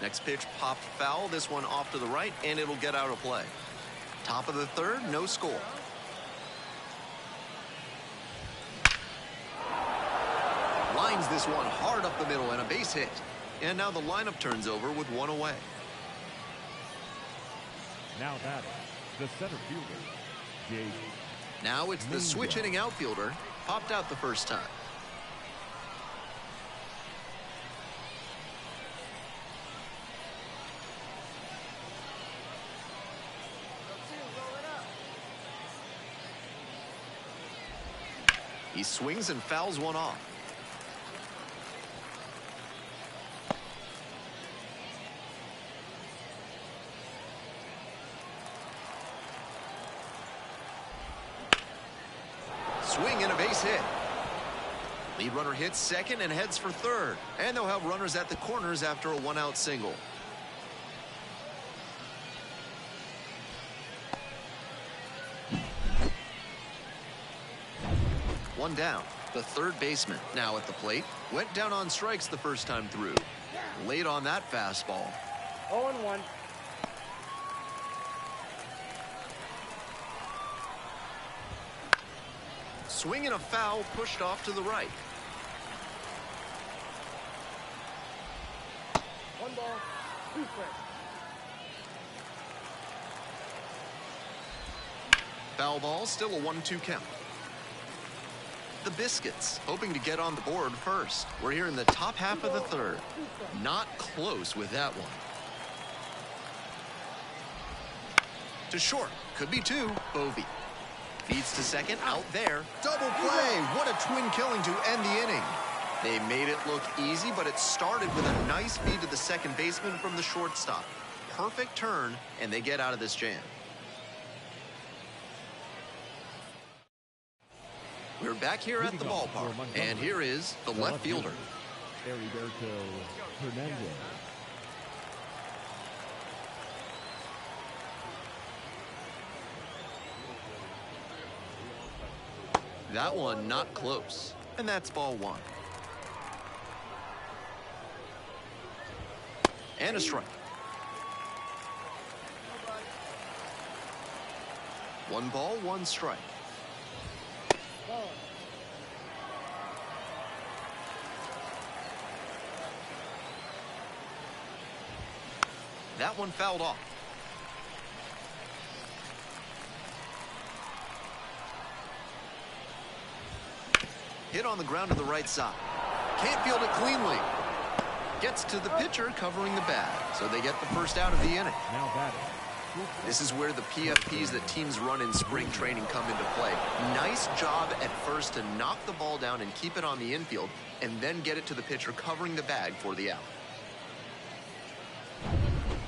Next pitch popped foul. This one off to the right, and it'll get out of play. Top of the third, no score. Lines this one hard up the middle and a base hit. And now the lineup turns over with one away. Now that the center fielder, Jake. Now it's the switch hitting outfielder. Popped out the first time. He swings and fouls one off. Swing and a base hit. Lead runner hits second and heads for third. And they'll have runners at the corners after a one-out single. One down. The third baseman now at the plate. Went down on strikes the first time through. Late on that fastball. 0-1. Swing and a foul pushed off to the right. 1 ball, 2 strikes. Foul ball, still a 1-2 count. The Biscuits hoping to get on the board first. We're here in the top half of the third. Not close with that one. To short, could be 2. Bovee feeds to second, out there. Double play. What a twin killing to end the inning. They made it look easy, but it started with a nice feed to the second baseman from the shortstop. Perfect turn, and they get out of this jam. We're back here at the ballpark, and here is the left fielder. Heriberto Hernandez. That one not close, and that's ball 1. And a strike. 1 ball, 1 strike. That one fouled off. Hit on the ground to the right side. Can't field it cleanly. Gets to the pitcher covering the bag, so they get the first out of the inning. Now batting. This is where the PFPs that teams run in spring training come into play. Nice job at first to knock the ball down and keep it on the infield, and then get it to the pitcher covering the bag for the out.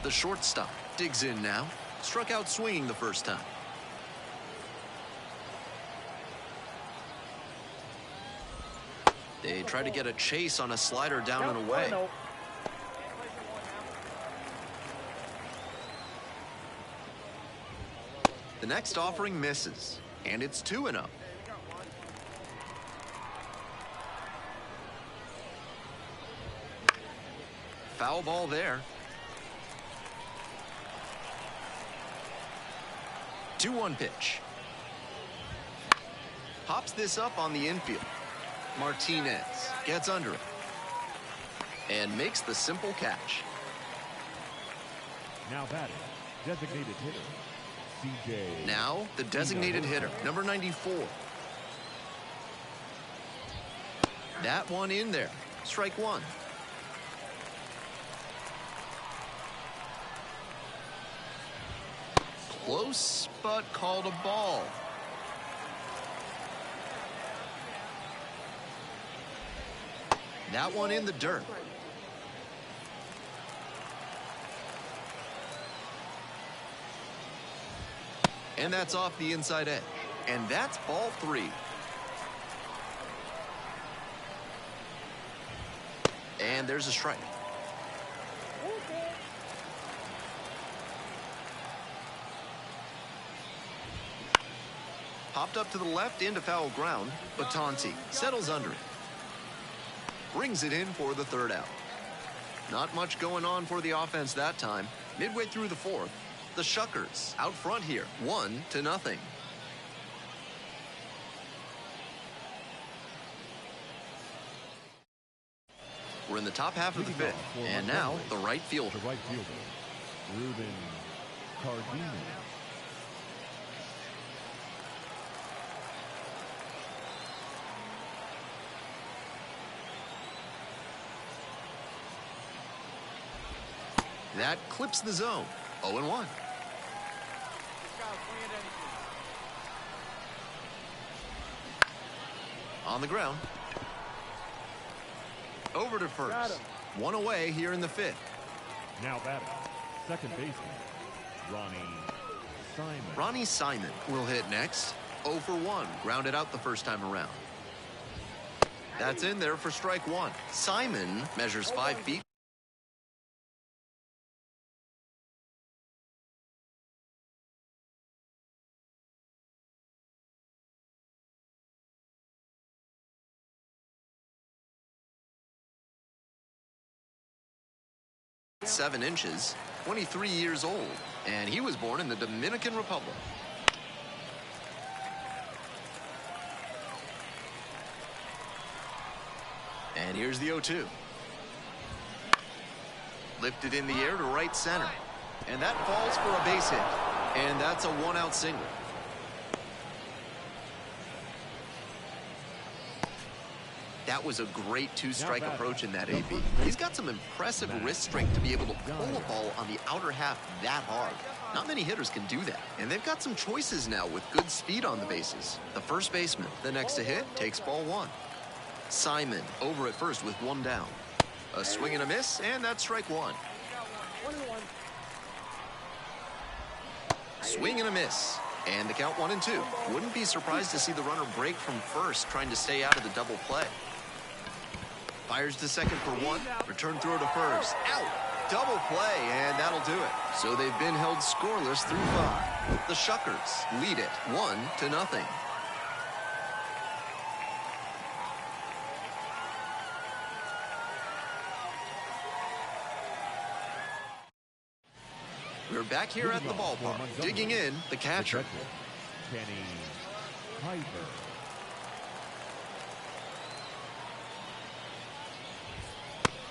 The shortstop digs in now. Struck out swinging the first time. They try to get a chase on a slider down and away. The next offering misses, and it's 2-0. Foul ball there. 2-1 pitch. Pops this up on the infield. Martinez gets under it and makes the simple catch. Now batting, designated hitter, CJ. Now the designated hitter, number 94. That one in there. Strike 1. Close, but called a ball. That one in the dirt. And that's off the inside edge. And that's ball 3. And there's a strike. Popped up to the left into foul ground. Batanti settles under it. Brings it in for the third out. Not much going on for the offense that time. Midway through the fourth, the Shuckers out front here, 1-0. We're in the top half of the fifth, and now the right fielder. The right fielder, Ruben Cardino. That clips the zone. 0-1. On the ground. Over to first. One away here in the fifth. Now batting, second baseman, Ronnie Simon. Ronnie Simon will hit next. 0 for 1. Grounded out the first time around. That's in there for strike one. Simon measures 5 feet. Seven inches, 23 years old, and he was born in the Dominican Republic. And here's the 0-2. Lifted in the air to right center, and that falls for a base hit, and that's a 1-out single. That was a great two-strike approach in that AB. He's got some impressive wrist strength to be able to pull a ball on the outer half that hard. Not many hitters can do that. And they've got some choices now with good speed on the bases. The first baseman, the next to hit, takes ball one. Simon over at first with one down. A swing and a miss, and that's strike one. Swing and a miss. And the count 1-2. Wouldn't be surprised to see the runner break from first, trying to stay out of the double play. Fires to second for one. Return throw to first. Out. Double play, and that'll do it. So they've been held scoreless through 5. The Shuckers lead it 1-0. We're back here at the ballpark. Digging in, the catcher. Kenny Piper.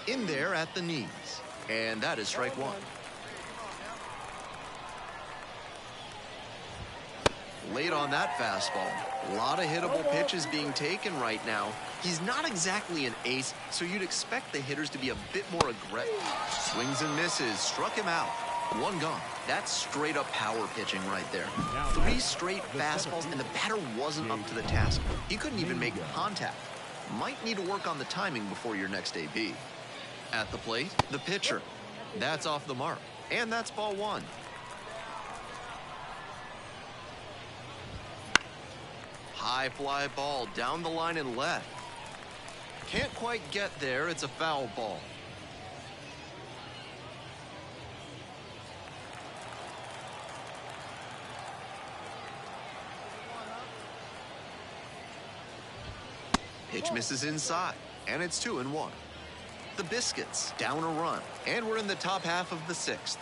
In there at the knees. And that is strike one. Late on that fastball. A lot of hittable pitches being taken right now. He's not exactly an ace, so you'd expect the hitters to be a bit more aggressive. Swings and misses. Struck him out. One gone. That's straight up power pitching right there. 3 straight fastballs, and the batter wasn't up to the task. He couldn't even make contact. Might need to work on the timing before your next AB. At the plate, the pitcher. That's off the mark. And that's ball one. High fly ball down the line and left. Can't quite get there. It's a foul ball. Pitch misses inside, and it's 2-1. The Biscuits down a run, and we're in the top half of the 6th.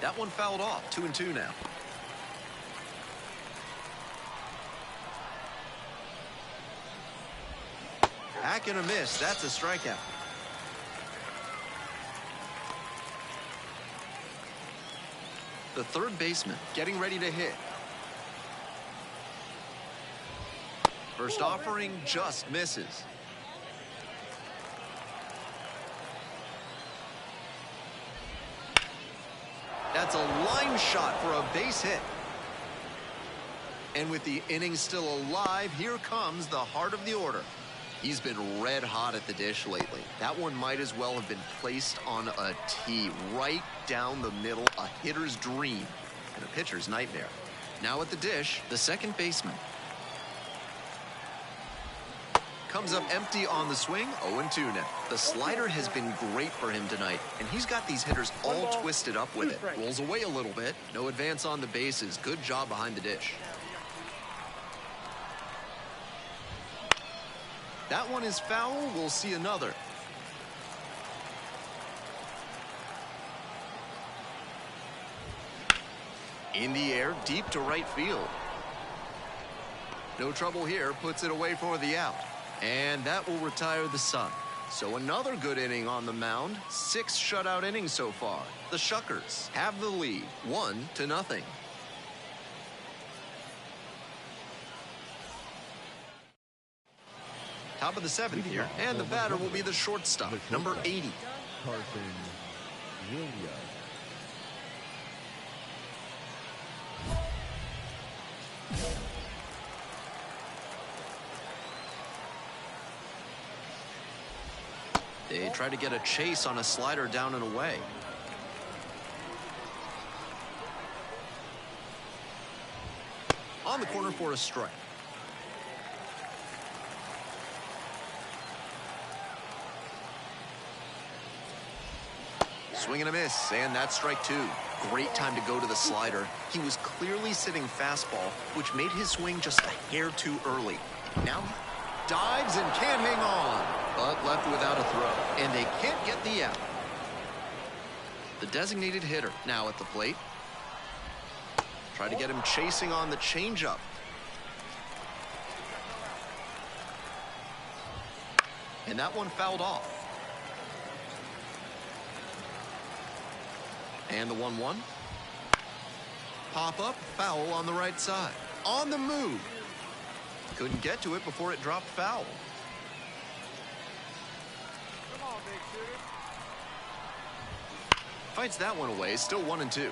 That one fouled off, 2-2 now. Back and a miss, that's a strikeout. The third baseman getting ready to hit. First offering just misses. That's a line shot for a base hit. And with the inning still alive, here comes the heart of the order. He's been red hot at the dish lately. That one might as well have been placed on a tee right down the middle, a hitter's dream and a pitcher's nightmare. Now at the dish, the second baseman. Comes up empty on the swing, 0-2 now. The slider has been great for him tonight, and he's got these hitters all twisted up with it. Rolls away a little bit. No advance on the bases. Good job behind the dish. That one is foul. We'll see another. In the air, deep to right field. No trouble here, puts it away for the out. And that will retire the Sun. So another good inning on the mound. 6 shutout innings so far. The Shuckers have the lead, 1-0. Top of the 7th here, and the batter will be the shortstop, number 80. Carson Williams. They try to get a chase on a slider down and away. On the corner for a strike. Swing and a miss, and that's strike 2. Great time to go to the slider. He was clearly sitting fastball, which made his swing just a hair too early. Now dives and can't hang on, but left without a throw, and they can't get the out. The designated hitter now at the plate. Try to get him chasing on the changeup. And that one fouled off. And the 1-1. Pop up, foul on the right side. On the move. Couldn't get to it before it dropped foul. Come on, big shooter. Fights that one away, still 1-2.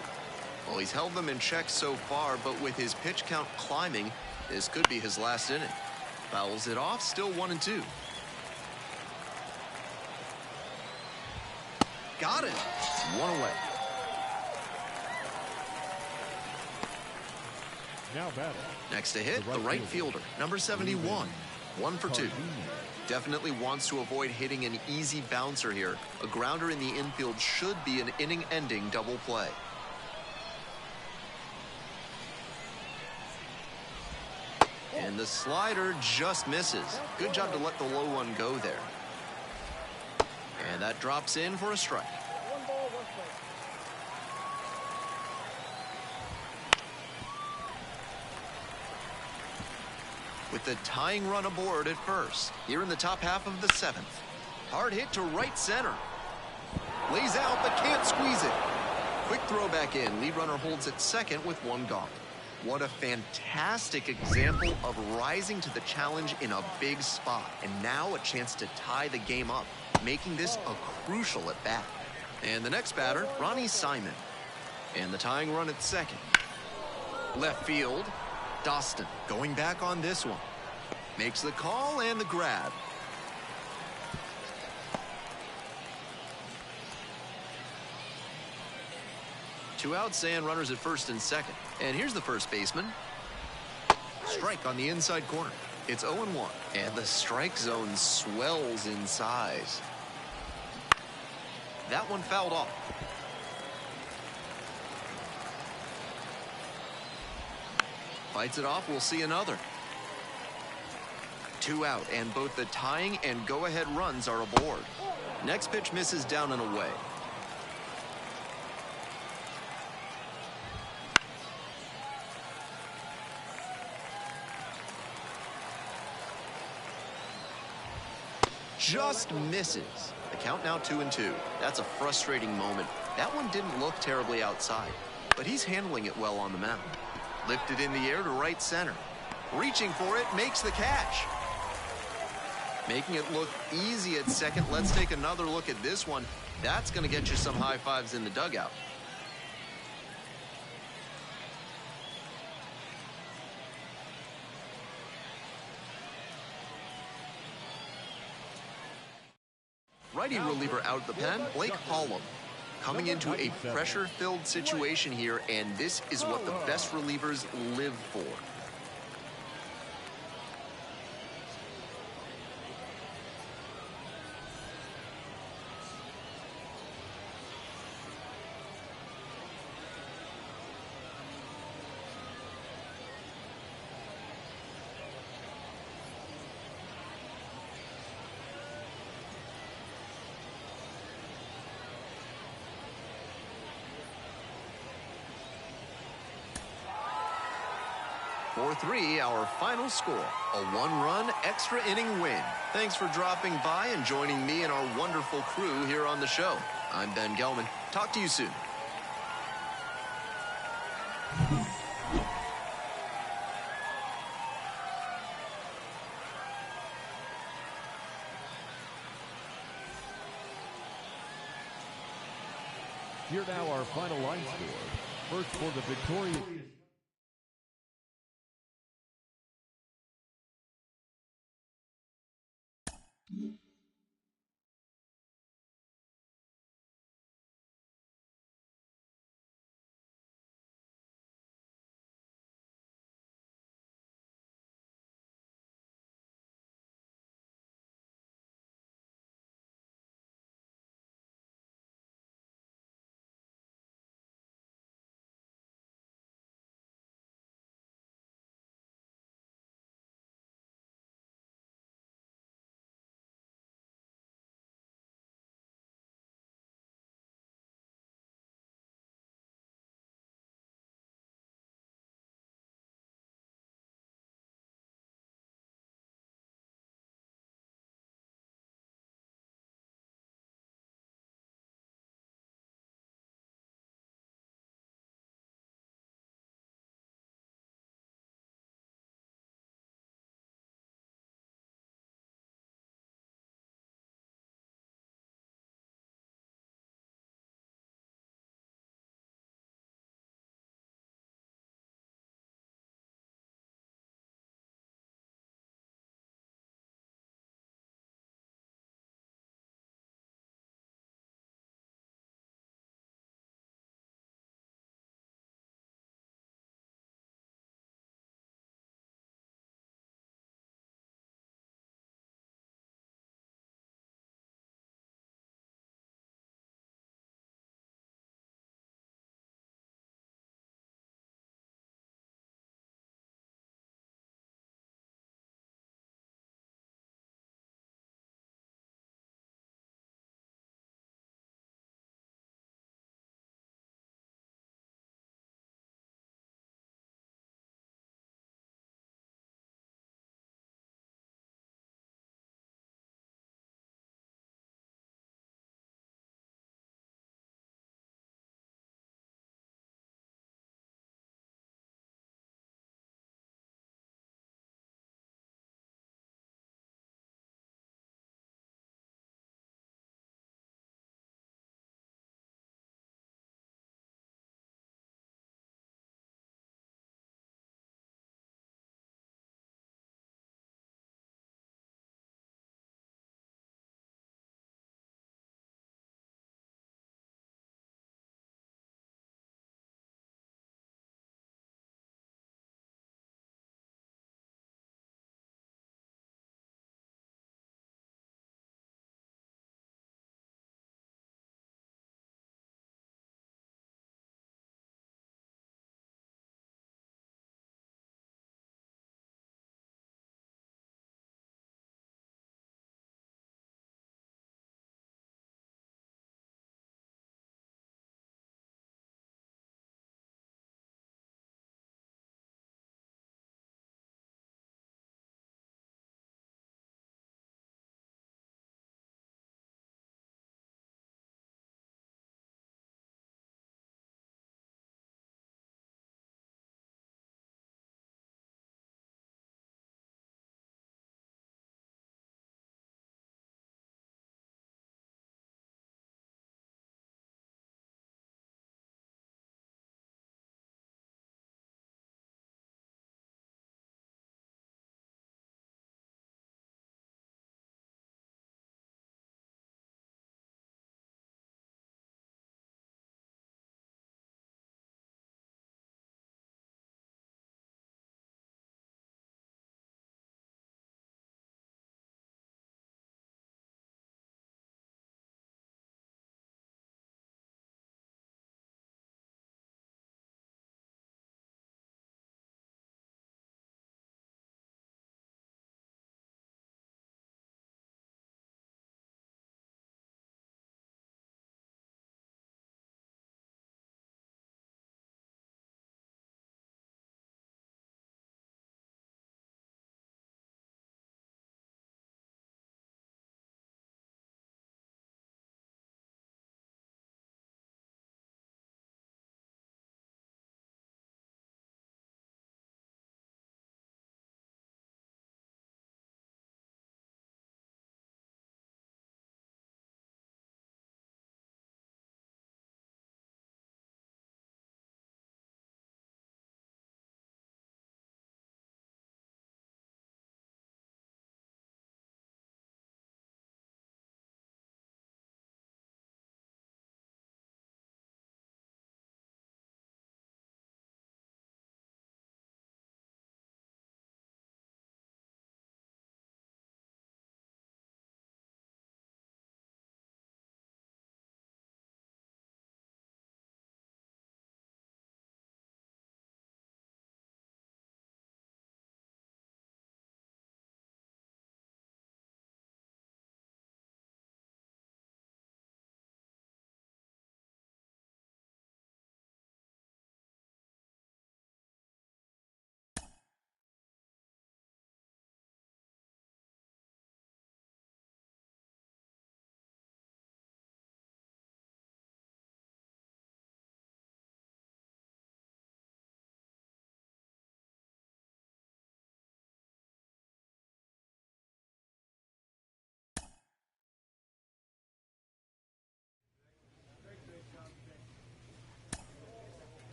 Well, he's held them in check so far, but with his pitch count climbing, this could be his last inning. Fouls it off, still 1-2. Got it. 1 away. Now batting. Next to hit, the right fielder, number 71. 1 for 2. Definitely wants to avoid hitting an easy bouncer here. A grounder in the infield should be an inning-ending double play. And the slider just misses. Good job to let the low one go there. And that drops in for a strike. 1 ball, 1 strike. With the tying run aboard at first, here in the top half of the 7th. Hard hit to right center. Lays out, but can't squeeze it. Quick throw back in. Lead runner holds at second with 1 gone. What a fantastic example of rising to the challenge in a big spot. And now a chance to tie the game up, making this a crucial at bat. And the next batter, Ronnie Simon. And the tying run at second. Left field, Dostin going back on this one. Makes the call and the grab. Two outs and runners at first and second. And here's the first baseman. Strike on the inside corner. It's 0-1. And the strike zone swells in size. That one fouled off. Fights it off, we'll see another. 2 out, and both the tying and go-ahead runs are aboard. Next pitch misses down and away. Just misses. The count now 2-2. That's a frustrating moment. That one didn't look terribly outside, but he's handling it well on the mound. Lifted in the air to right center. Reaching for it, makes the catch. Making it look easy at second. Let's take another look at this one. That's going to get you some high fives in the dugout. Righty reliever out of the pen, Blake Hollum. Coming into a pressure-filled situation here, and this is what the best relievers live for. 4-3, our final score. A one-run extra inning win. Thanks for dropping by and joining me and our wonderful crew here on the show. I'm Ben Gelman. Talk to you soon. Here now our final line score. First for the victorious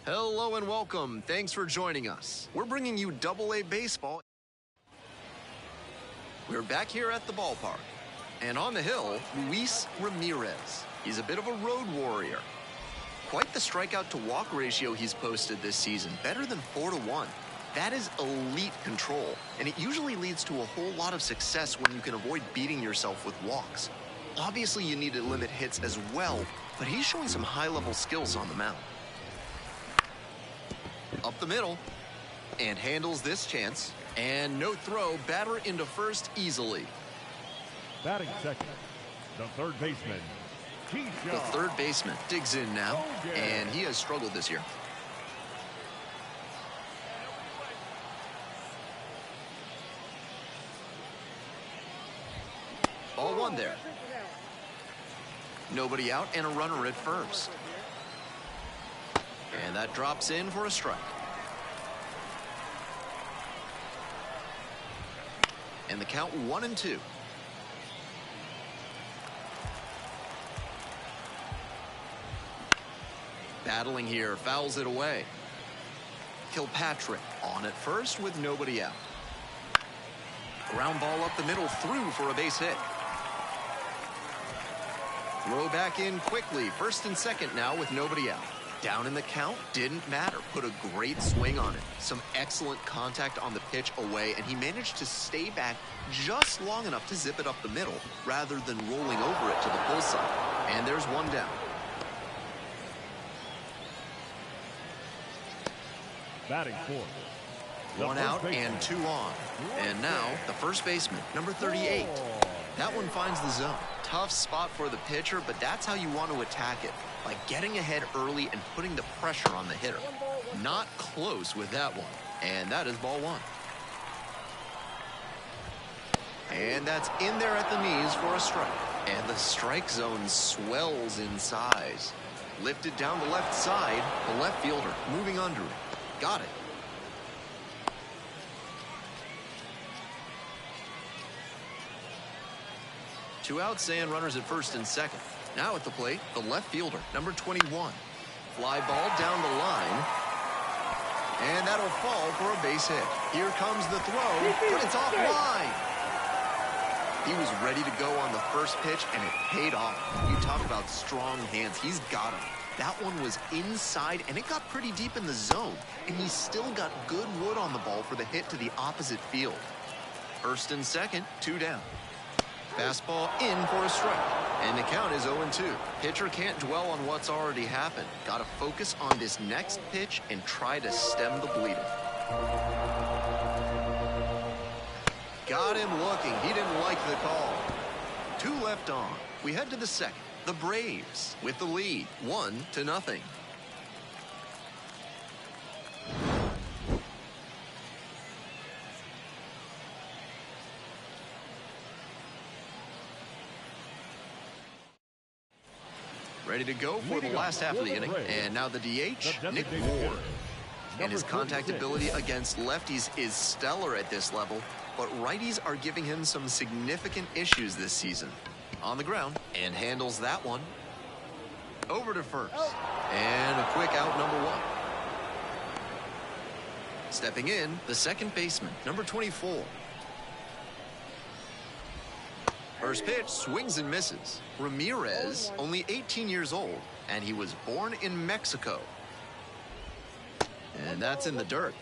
Hello and welcome. Thanks for joining us. We're bringing you Double-A baseball. We're back here at the ballpark. And on the hill, Luis Ramirez. He's a bit of a road warrior. Quite the strikeout-to-walk ratio he's posted this season, better than 4-to-1. That is elite control, and it usually leads to a whole lot of success when you can avoid beating yourself with walks. Obviously, you need to limit hits as well, but he's showing some high-level skills on the mound. Up the middle, and handles this chance. And no throw, batter into first easily. Batting second, the third baseman, The third baseman digs in now, and he has struggled this year. Ball one there. Nobody out and a runner at first. And that drops in for a strike. And the count 1-2. Battling here, fouls it away. Kilpatrick on at first with nobody out. Ground ball up the middle, through for a base hit. Throw back in quickly, first and second now with nobody out. Down in the count, didn't matter. Put a great swing on it. Some excellent contact on the pitch away, and he managed to stay back just long enough to zip it up the middle rather than rolling over it to the pull side. And there's one down. batting fourth. One out and two on. And now the first baseman, number 38. That one finds the zone. Tough spot for the pitcher, but that's how you want to attack it, by getting ahead early and putting the pressure on the hitter. Not close with that one. And that is ball one. And that's in there at the knees for a strike. And the strike zone swells in size. Lifted down the left side. The left fielder moving under it. Got it. Two outs and runners at first and second. Now at the plate, the left fielder, number 21. Fly ball down the line. And that'll fall for a base hit. Here comes the throw, but it's offline. He was ready to go on the first pitch, and it paid off. You talk about strong hands. He's got him. That one was inside, and it got pretty deep in the zone. And he still got good wood on the ball for the hit to the opposite field. First and second, two down. Fastball in for a strike. And the count is 0-2. Pitcher can't dwell on what's already happened. Got to focus on this next pitch and try to stem the bleeding. Got him looking. He didn't like the call. Two left on. We head to the second. The Braves with the lead, 1-0. Ready to go for the last half of the inning. And now the DH, Nick Ward. And his contact ability against lefties is stellar at this level, but righties are giving him some significant issues this season. On the ground, and handles that one. Over to first. And a quick out, number one. Stepping in, the second baseman, number 24. First pitch, swings and misses. Ramirez, only 18 years old, and he was born in Mexico. And that's in the dirt.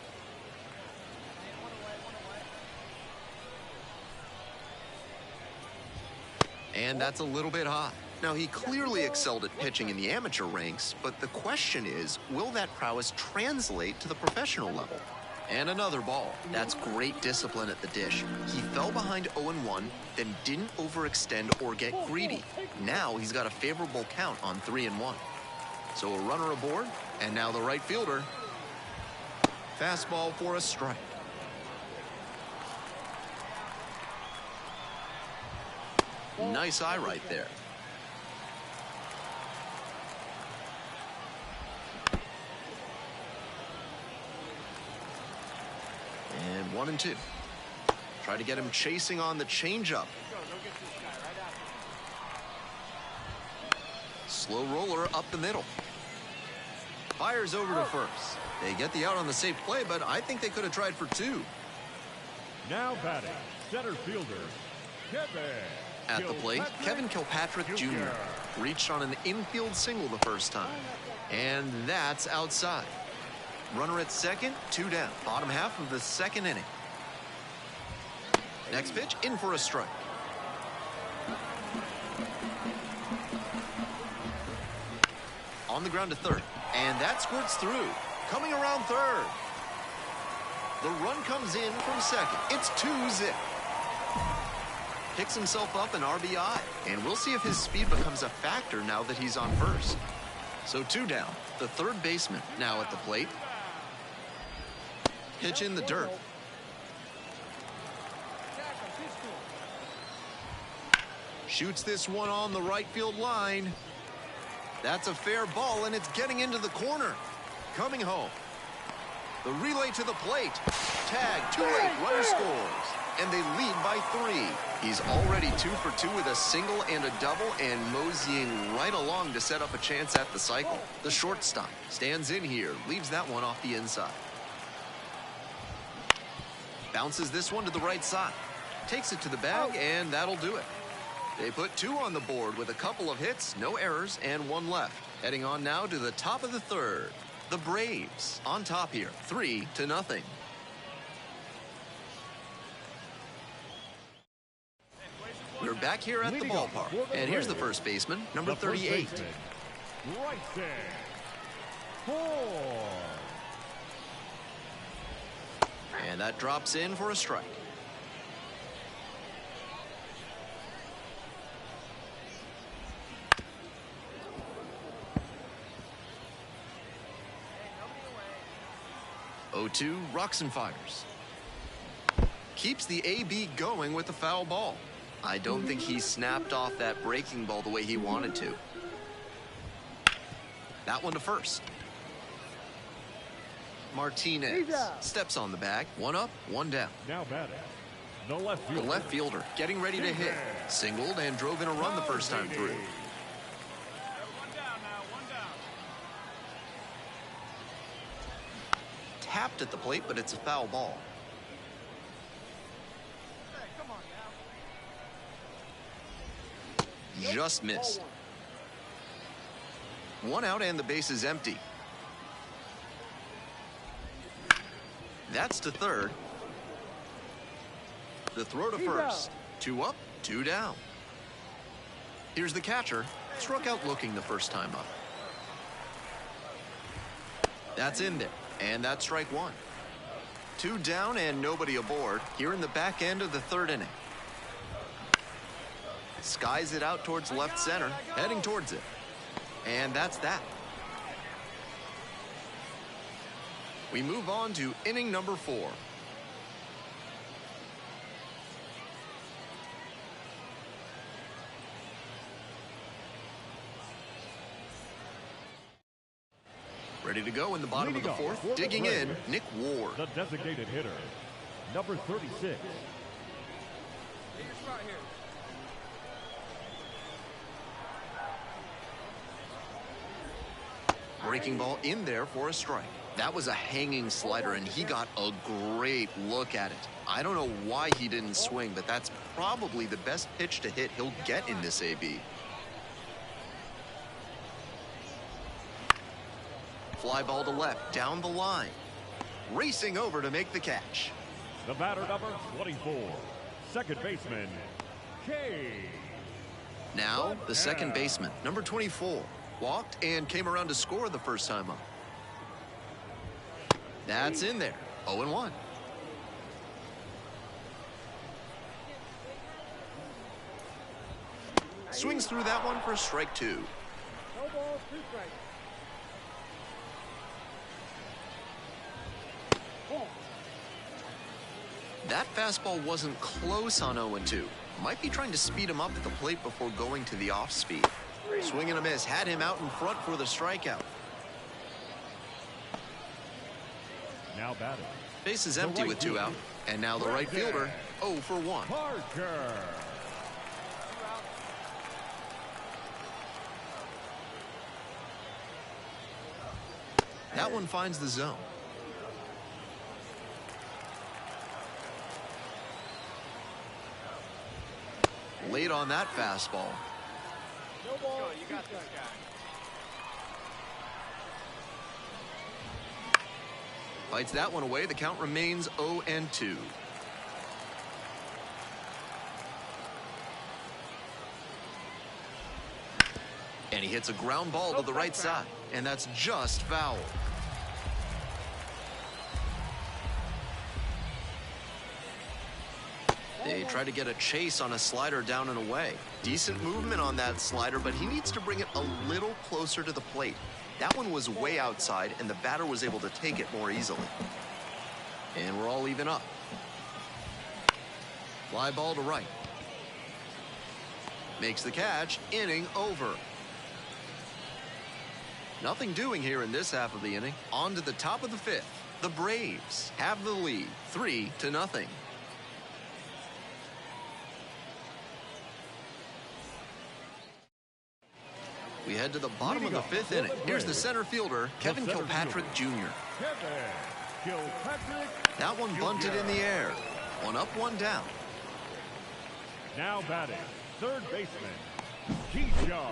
And that's a little bit high. Now, he clearly excelled at pitching in the amateur ranks, but the question is, will that prowess translate to the professional level? And another ball. That's great discipline at the dish. He fell behind 0-1, then didn't overextend or get greedy. Now he's got a favorable count on 3-1. So a runner aboard, and now the right fielder. Fastball for a strike. Nice eye right there. And 1-2. Try to get him chasing on the changeup. Slow roller up the middle. Fires over to first. They get the out on the safe play, but I think they could have tried for two. Now batting, center fielder, Kevin. At the plate, Kevin Kilpatrick Jr. reached on an infield single the first time. And that's outside. Runner at second, 2 down. Bottom half of the second inning. Next pitch, in for a strike. On the ground to third. And that squirts through. Coming around third. The run comes in from second. It's 2-zip. Picks himself up an RBI. And we'll see if his speed becomes a factor now that he's on first. So 2 down. The third baseman now at the plate. Pitch in the dirt. Shoots this one on the right field line. That's a fair ball, and it's getting into the corner. Coming home. The relay to the plate. Tag, too late, runner scores. And they lead by 3. He's already 2 for 2 with a single and a double, and moseying right along to set up a chance at the cycle. The shortstop stands in here, leaves that one off the inside. Bounces this one to the right side. Takes it to the bag, and that'll do it. They put 2 on the board with a couple of hits, no errors, and 1 left. Heading on now to the top of the third. The Braves on top here, 3-0. We're back here at the ballpark. And here's the first baseman, number 38. Right there. 4. And that drops in for a strike. Oh, 2 rocks and fires. Keeps the AB going with the foul ball. I don't think he snapped off that breaking ball the way he wanted to. That one to first. Martinez steps on the bag. 1 up, 1 down. Now batting, the left fielder. The left fielder getting ready to hit. Singled and drove in a run the first time through. 1 down now, 1 down. Tapped at the plate, but it's a foul ball. Hey, come on now. Just missed. 1 out and the base is empty. That's to third. The throw to first. 2 up, 2 down. Here's the catcher. Struck out looking the first time up. That's in there. And that's strike 1. 2 down and nobody aboard here in the back end of the third inning. Skies it out towards left center, heading towards it. And that's that. We move on to inning number 4. Ready to go in the bottom of the 4th. Digging in, Nick Ward. The designated hitter, number 36. Lead us right here. Breaking ball in there for a strike. That was a hanging slider, and he got a great look at it. I don't know why he didn't swing, but that's probably the best pitch to hit he'll get in this AB. Fly ball to left, down the line. Racing over to make the catch. The batter, number 24, second baseman, K. Now, the second baseman, number 24. Walked and came around to score the first time up. That's in there. 0-1. Swings through that one for strike 2. No balls, 2 strikes. That fastball wasn't close on 0-2. Might be trying to speed him up at the plate before going to the off speed. Swing and a miss. Had him out in front for the strikeout. Now batting, Base is empty with 2 out. And now the right fielder, 0 for 1. Parker. That one finds the zone. Late on that fastball. No ball, you got this guy. Fights that one away. The count remains 0-2. And he hits a ground ball to the right side. And that's just foul. They try to get a chase on a slider down and away. Decent movement on that slider, but he needs to bring it a little closer to the plate. That one was way outside, and the batter was able to take it more easily. And we're all even up. Fly ball to right. Makes the catch. Inning over. Nothing doing here in this half of the inning. On to the top of the fifth. The Braves have the lead, 3-0. We head to the bottom of the fifth inning. Here's the center fielder, Kevin Kilpatrick Jr. That one bunted in the air. One up, one down. Now batting, third baseman, Keyshaw.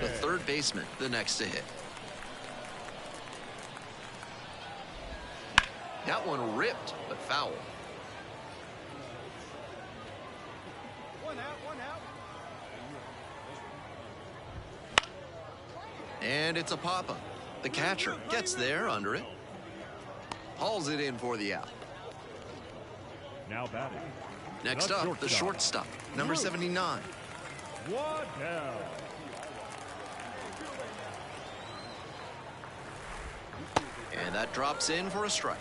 The third baseman, the next to hit. That one ripped, but foul. One out, one out. And it's a pop-up. The catcher gets there under it. Hauls it in for the out. Now batting. Next up, the shortstop, number 79. One down. And that drops in for a strike.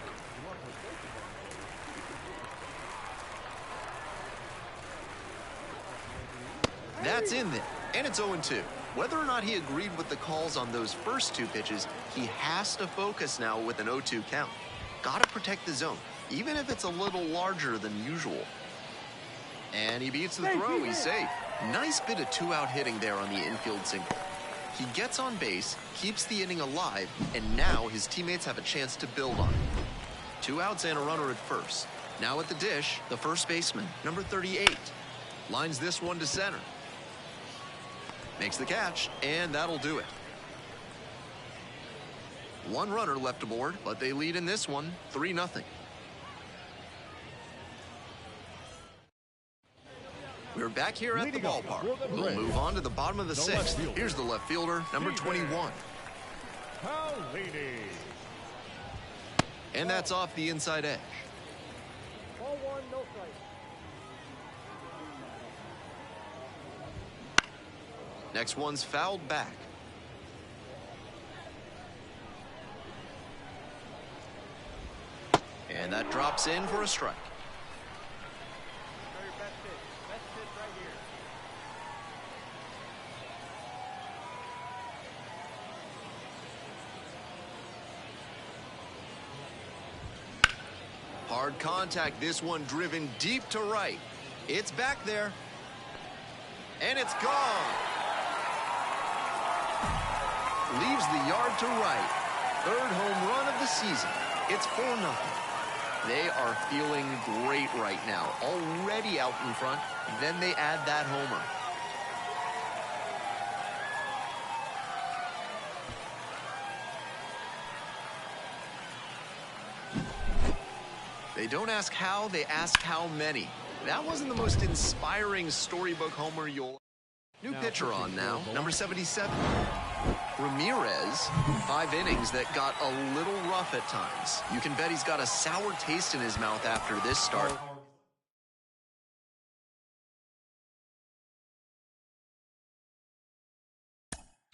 That's in there, and it's 0-2. Whether or not he agreed with the calls on those first two pitches, he has to focus now with an 0-2 count. Gotta protect the zone, even if it's a little larger than usual. And he beats the throw, he's safe. Nice bit of two-out hitting there on the infield single. He gets on base, keeps the inning alive, and now his teammates have a chance to build on it. 2 outs and a runner at first. Now at the dish, the first baseman, number 38. Lines this one to center. Makes the catch, and that'll do it. 1 runner left aboard, but they lead in this one, 3-0. We're back here at the ballpark. We'll move on to the bottom of the sixth. Here's the left fielder, number 21. And that's off the inside edge. Ball one, no strike. Next one's fouled back. And that drops in for a strike. Show your best pitch. Best pitch right here. Hard contact, this one driven deep to right. It's back there. And it's gone. Leaves the yard to right. Third home run of the season. It's 4-0. They are feeling great right now. Already out in front. Then they add that homer. They don't ask how, they ask how many. That wasn't the most inspiring storybook homer you'll... New pitcher on now, number 77. Ramirez, 5 innings that got a little rough at times. You can bet he's got a sour taste in his mouth after this start.